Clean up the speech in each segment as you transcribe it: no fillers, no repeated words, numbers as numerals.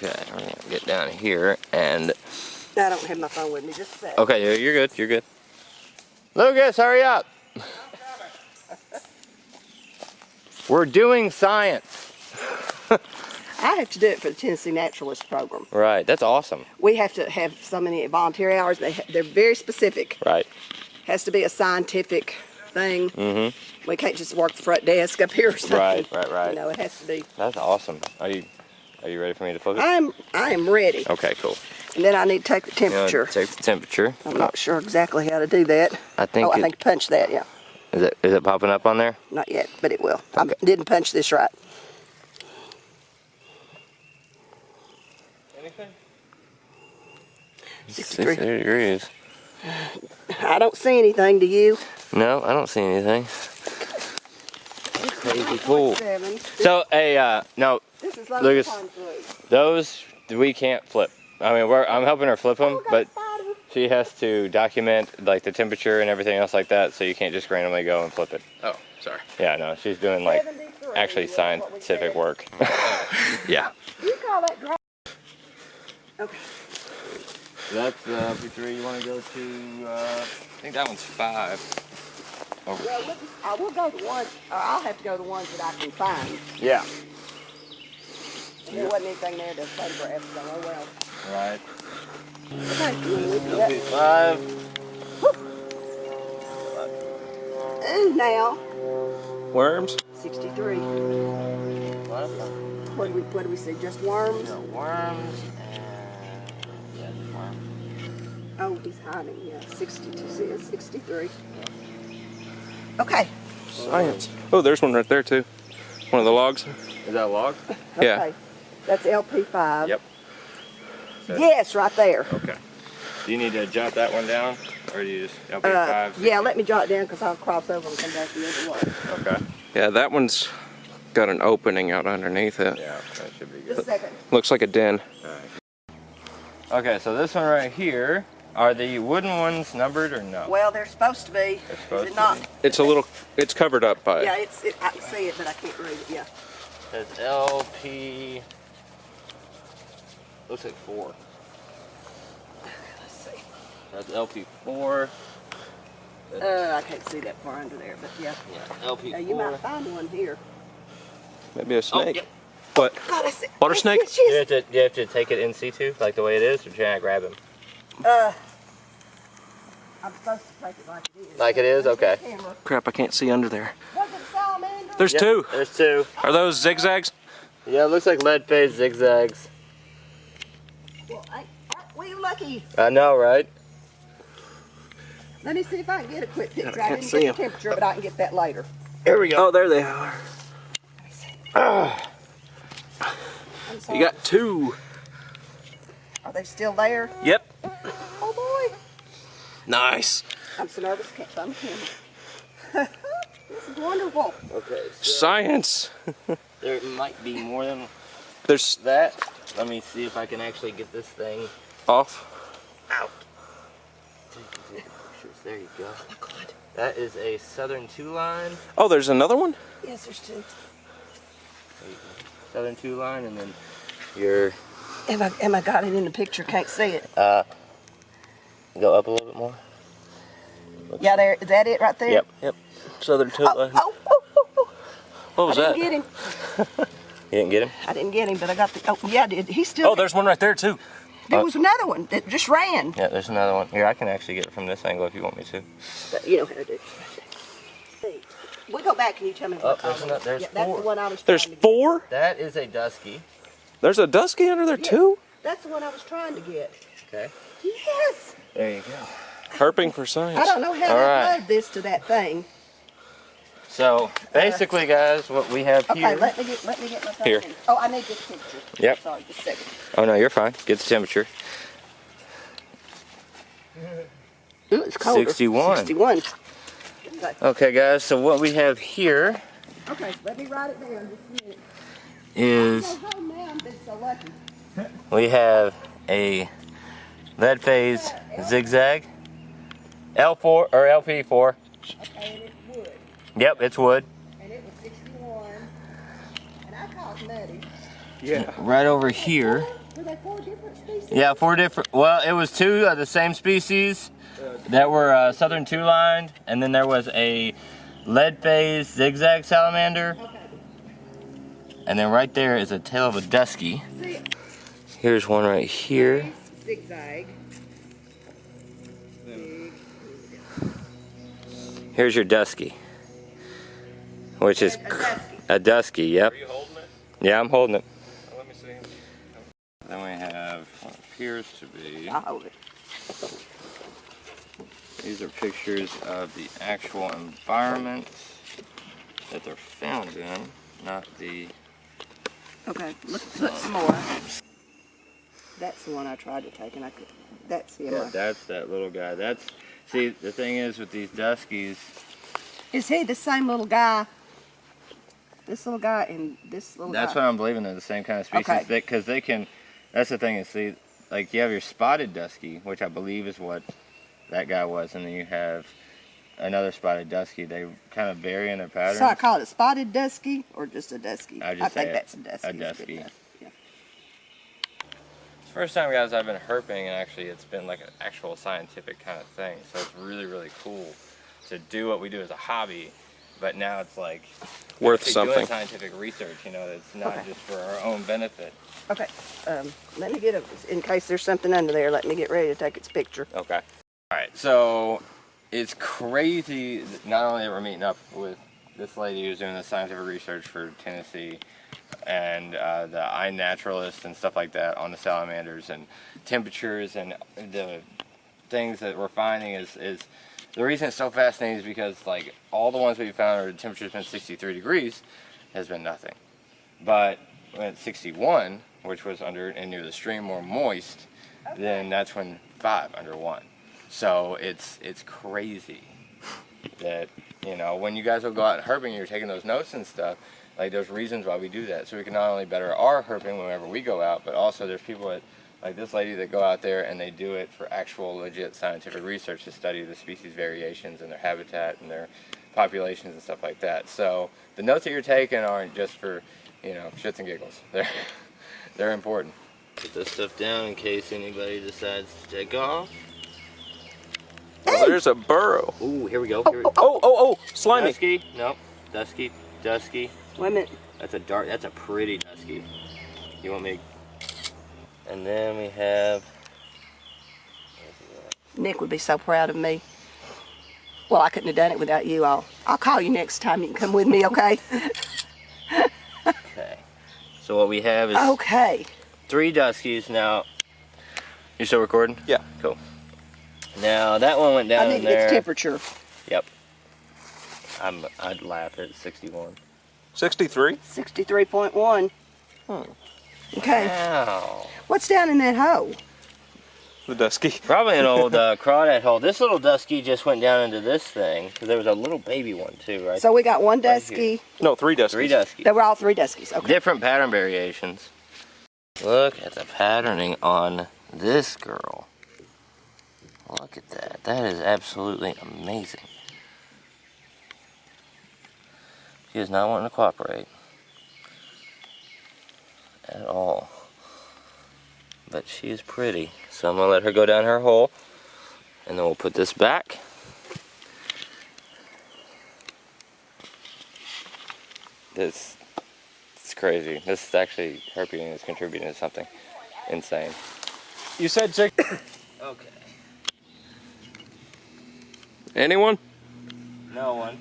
Okay, we're gonna get down here and... I don't have my phone with me, just a sec. Okay, you're good, you're good. Lucas, hurry up! We're doing science. I have to do it for the Tennessee Naturalist program. Right, that's awesome. We have to have so many volunteer hours. They're very specific. Right. Has to be a scientific thing. Mm-hmm. We can't just work the front desk up here or something. Right. You know, it has to be. That's awesome. Are you ready for me to flip it? I am ready. Okay, cool. And then I need to take the You know, temperature. take the temperature. I'm not sure exactly how to do that. I think I think punch that, yeah. Is it popping up on there? Not yet, but it will. Okay. I didn't punch this right. Anything? 63 degrees. I don't see anything, do you? No, I don't see anything. Crazy cool. 7. So, no, This is low Lucas, time through. those we can't flip. I mean, I'm helping her flip them, but she has to document like the temperature and everything else like that, so you can't just randomly go and flip it. Oh, sorry. Yeah, no, she's doing like 73 actually is what we scientific said. work. Yeah. You call that dry? Okay. That's LP3. You want to go to? I think that one's 5. Well, I will go to one, or I'll have to go to ones that I can find. Yeah. And there wasn't anything there to photograph, so oh well. Right. Okay. LP5. Ooh, now. Worms? 63. What do we see? Just worms? No, worms and yeah, just worms. Oh, he's hiding. Yeah, 62 says 63. Okay. Science. Oh, there's one right there too. One of the logs. Is that a log? Yeah. Okay. That's LP5. Yep. Yes, right there. Okay. Do you need to jot that one down, or do you just LP5? Yeah, let me jot it down because I'll cross over and come back the other way. Okay. Yeah, that one's got an opening out underneath it. Yeah, that should be Just a good. second. Looks like a den. Okay, so this one right here, are the wooden ones numbered or no? Well, they're supposed to be. They're supposed Is it to not? be. It's a little, it's covered up by Yeah, I can see it, but I can't read it. Yeah. It's LP. Looks like 4. Let's see. That's LP4. I can't see that far under there, but yeah. Yeah, LP4. You might find one here. maybe a snake. yep. What? God, I see. Water snake? Yes, yes, yes. You have to take it in situ, like the way it is, or can I grab him? I'm supposed to take it like it is. Like it is? Okay. Camera. Crap, I can't see under there. Was it salamander? There's Yep, two. There's 2. Are those zigzags? Yeah, it looks like lead phase zigzags. Well, aren't we lucky? I know, right? Let me see if I can get a quick picture. I I can't didn't see get the 'em. temperature, but I can get that later. Here we go. Oh, there they are. Let me see. Ah. I'm sorry. You got 2. Are they still there? Yep. Oh boy. Nice. I'm so nervous. Can't find the camera. This is wonderful. Okay. So Science. there might be more than There's that. Let me see if I can actually get this thing off. out. There you go. Oh God. That is a Southern 2-line. Oh, there's another one? Yes, there's 2. There you go. Southern 2-line, and then your Am I got it in the picture? Can't see it. go up a little bit more. Yeah, there. Is that it right there? Yep. Southern two Oh, line. oh, oh, oh, oh. What was I that? didn't get him. You didn't get him? I didn't get him, but I got the. Oh, yeah, I did. He's still. Oh, there's one right there too. There was another one that just ran. Yeah, there's another one. Here, I can actually get it from this angle if you want me to. But you know how to do it. See, we go back and you tell me what there's color. another- there's Yeah, that's 4. the one I was trying There's to get. 4? That is a Dusky. There's a dusky under there Yeah. too? That's the one I was trying to get. Okay. Yes. There you go. Herping for science. I don't know how All to right. upload this to that thing. So basically, guys, what we have Okay, here. let me get my phone. Here. in. Oh, I need this picture. Yep. Sorry, just a second. Oh no, you're fine. Get the temperature. Ooh, it's colder. 61. 61. Okay. Okay, guys. So what we have here Okay, let me write it down just a minute. is I'm so home now, I've been so lucky. we have a lead phase zigzag, L4 or LP4. Okay, and it's wood. Yep, it's wood. And it was 61. And I call it nutty. Yeah. Right over here, Who Yeah, 4 different. Well, it was 2 of the same species that were southern two-lined, and then there was a lead-phase zigzag salamander. Okay. And then right there is a tail of a dusky. See, Here's one right here. zigzag. Here's your dusky, which is a dusky. Yep. Are you holding it? Yeah, I'm holding it. Let me see him. Then we have what appears to be. I'll hold it. These are pictures of the actual environment that they're found in, not the. Okay, look some more. That's the one I tried to take, and I could. That's him. Yeah, that's that little guy. That's. See, the thing is with these duskies. Is he the same little guy? This little guy and this little guy? That's what I'm believing. They're the same kind of species. Okay. Because they can. That's the thing is, see, like you have your spotted dusky, which I believe is what that guy was, and then you have another spotted dusky. They kind of vary in their patterns. So I call it a spotted dusky or just a dusky? I just think say that's a dusky. a dusky. Yeah. First time, guys, I've been herping, and actually it's been like an actual scientific kind of thing. So it's really, really cool to do what we do as a hobby, but now it's like Worth actually something. doing scientific research, you know, it's not just for our own benefit. Okay, let me get in case there's something under there, let me get ready to take its picture. Okay. All right, so it's crazy, not only that we're meeting up with this lady who's doing the scientific research for Tennessee, and the iNaturalist and stuff like that on the salamanders and temperatures and the things that we're finding is the reason it's so fascinating is because like all the ones we found where the temperature's been 63 degrees has been nothing. But when it's 61, which was under and near the stream more moist, then that's when 5 under 1. So it's crazy that, you know, when you guys will go out and herping, you're taking those notes and stuff. Like there's reasons why we do that, so we can not only better our herping whenever we go out, but also there's people that, like this lady, that go out there and they do it for actual legit scientific research to study the species variations and their habitat and their populations and stuff like that. So the notes that you're taking aren't just for, you know, shits and giggles. They're important. Put this stuff down in case anybody decides to take off. Oh, there's a burrow. Ooh, here we go. Oh, slimy. Dusky? Nope. Dusky. Wait a minute. That's a pretty dusky. You want me? And then we have. Nick would be so proud of me. Well, I couldn't have done it without you. I'll call you next time. You can come with me, okay? Okay. So what we have is Okay. 3 duskies now. You still recording? Yeah. Cool. Now that one went down I need in to get there. the temperature. Yep. I'd laugh at 61. 63? 63.1. Okay. Wow. What's down in that hole? The dusky. Probably an old crawdad hole. This little dusky just went down into this thing because there was a little baby one too, right? So we got one Right dusky. No, 3 duskies. 3 duskies. They were all 3 duskies. Okay. Different pattern variations. Look at the patterning on this girl. Look at that. That is absolutely amazing. She is not wanting to cooperate at all. But she is pretty. So I'm going to let her go down her hole. And then we'll put this back. It's crazy. This is actually, herping is contributing to something insane. You said 6. Okay. Anyone? No one.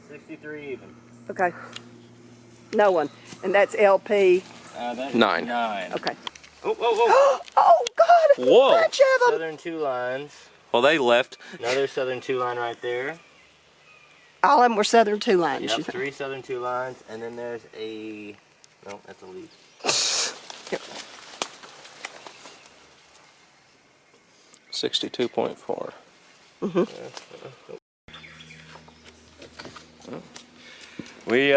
63 even. Okay. No one. And that's LP. That's 9. 9. Okay. Oh. Oh, God. Whoa. A bunch of them. Southern two lines. Well, they left. Another southern two line right there. All of them were southern two lines. Yep, 3 southern two lines. And then there's a... No, that's a leaf. Yep. 62.4. We,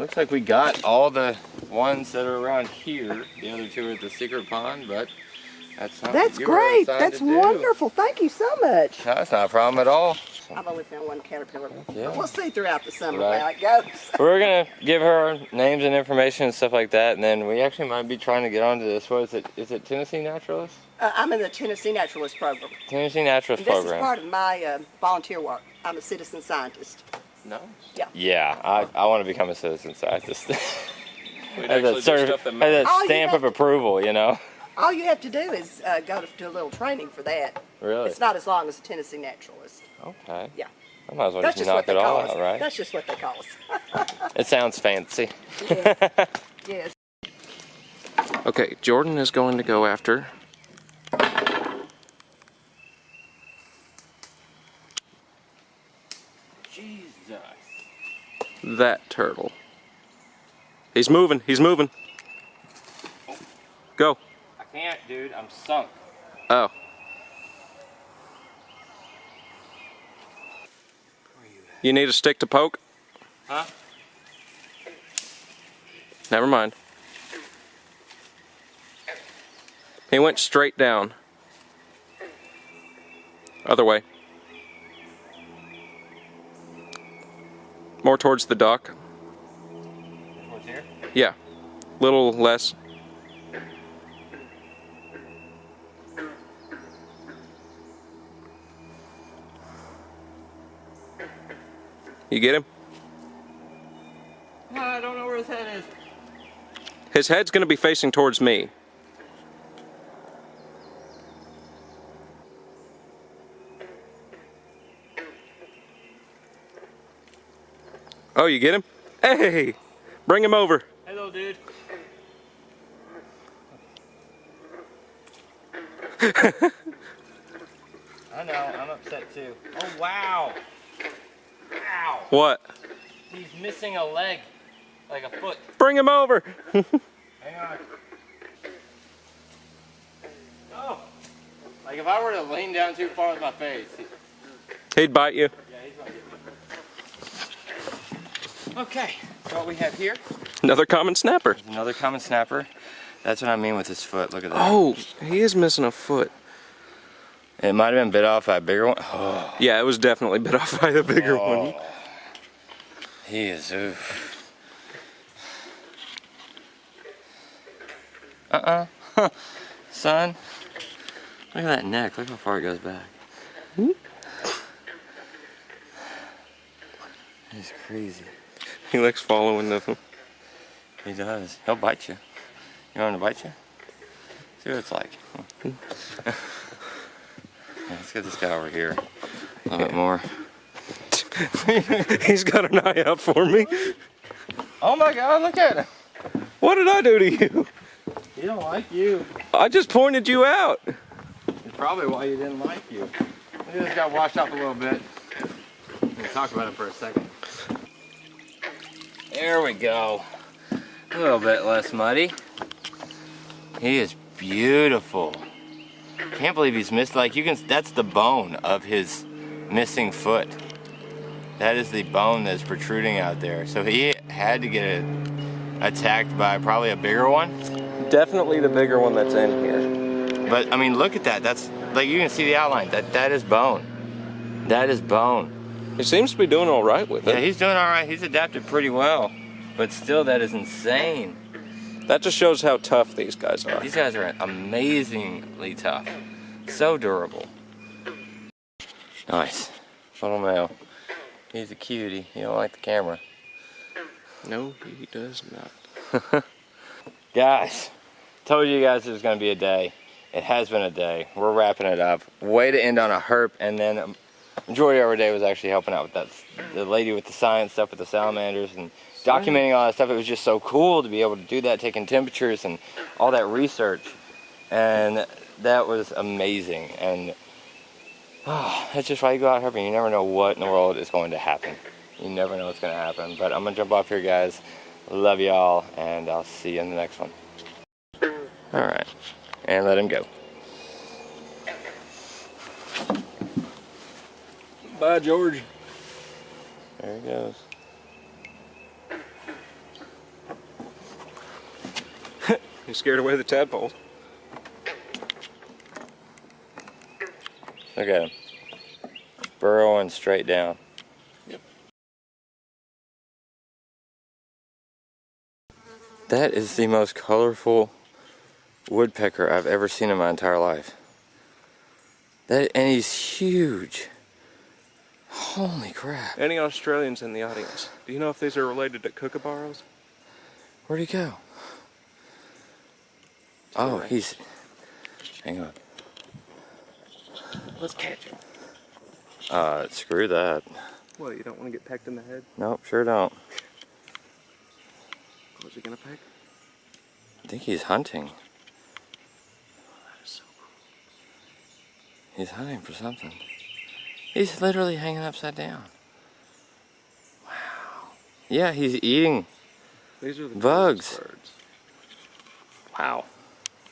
looks like we got all the ones that are around here. The other 2 are at the secret pond, but that's something That's you were great. assigned That's to do. wonderful. Thank you so much. No, that's not a problem at all. awesome. I've only found one caterpillar. Yeah. But we'll see throughout the summer Right. how it goes. We're gonna give her names and information and stuff like that, and then we actually might be trying to get onto this. What is it? Is it Tennessee Naturalist? I'm in the Tennessee Naturalist Program. Tennessee Naturalist And this program. is part of my volunteer work. I'm a citizen scientist. No. Yeah, I want to become a citizen scientist. We'd Has actually that, do stuff that has matters. that Oh, you stamp have of approval, you know? All you have to do is go to do a little training for that. Really? It's not as long as a Tennessee Naturalist. Okay. Yeah. I might as well That's just just what knock they it all call us. out, right? That's just what they call us. It sounds fancy. Yes. Yes. Okay, Jordan is going to go after Jesus. that turtle. He's moving. He's moving. Go. I can't, dude. I'm sunk. Oh. You need a stick to poke? Huh? Never mind. He went straight down. Other way. More towards the dock. Towards here? Yeah. Little less. You get him? No, I don't know where his head is. His head's going to be facing towards me. Oh, you get him? Hey! Bring him over. Hello, dude. I know, I'm upset too. Oh, wow. Wow. What? He's missing a leg. Like a foot. Bring him over. Hang on. Oh. Like if I were to lean down too far with my face. He'd bite you. Yeah, he's gonna get me. Okay, so what we have here Another common snapper. is another common snapper. That's what I mean with his foot. Look at that. Oh, he is missing a foot. It might have been bit off by a bigger one. Oh. Yeah, it was definitely bit off by the bigger one. He is. Oof. Son. Look at that neck. Look how far it goes back. He's crazy. He likes following them. He does. He'll bite you. You want him to bite you? See what it's like. Yeah, let's get this guy over here. A little bit more. He's got an eye out for me. Oh my God, look at him. What did I do to you? He don't like you. I just pointed you out. It's probably why he didn't like you. Look at this guy washed off a little bit. We'll talk about it for a second. There we go. A little bit less muddy. He is beautiful. Can't believe he's missed. Like you can. That's the bone of his missing foot. That is the bone that's protruding out there. So he had to get attacked by probably a bigger one. Definitely the bigger one that's in here. But I mean, look at that. That's like you can see the outline. That is bone. That is bone. He seems to be doing all right with Yeah, it. he's doing all right. He's adapted pretty well. But still, that is insane. That just shows how tough these guys are. These guys are amazingly tough. So durable. Nice. Little male. He's a cutie. He don't like the camera. No, he does not. Guys, told you guys it was going to be a day. It has been a day. We're wrapping it up. Way to end on a herp, and then majority of our day was actually helping out with that, the lady with the science stuff with the salamanders and documenting all that stuff. It was just so cool to be able to do that, taking temperatures and all that research, and that was amazing. And that's just why you go out herping. You never know what in the world is going to happen. You never know what's going to happen. But I'm going to jump off here, guys. Love y'all, and I'll see you in the next one. All right, and let him go. Bye, George. There he goes. He scared away the tadpoles. Look at him. burrowing straight down. Yep. That is the most colorful woodpecker I've ever seen in my entire life. And he's huge. Holy crap. Any Australians in the audience? Do you know if these are related to kookaburras? Where'd he go? Oh, he's... Hang on. Let's catch him. Screw that. What, you don't want to get pecked in the head? Nope, sure don't. What's he gonna peck? I think he's hunting. That is so cool. He's hunting for something. He's literally hanging upside down. Wow. Yeah, he's eating These are the bugs. coolest birds. Wow.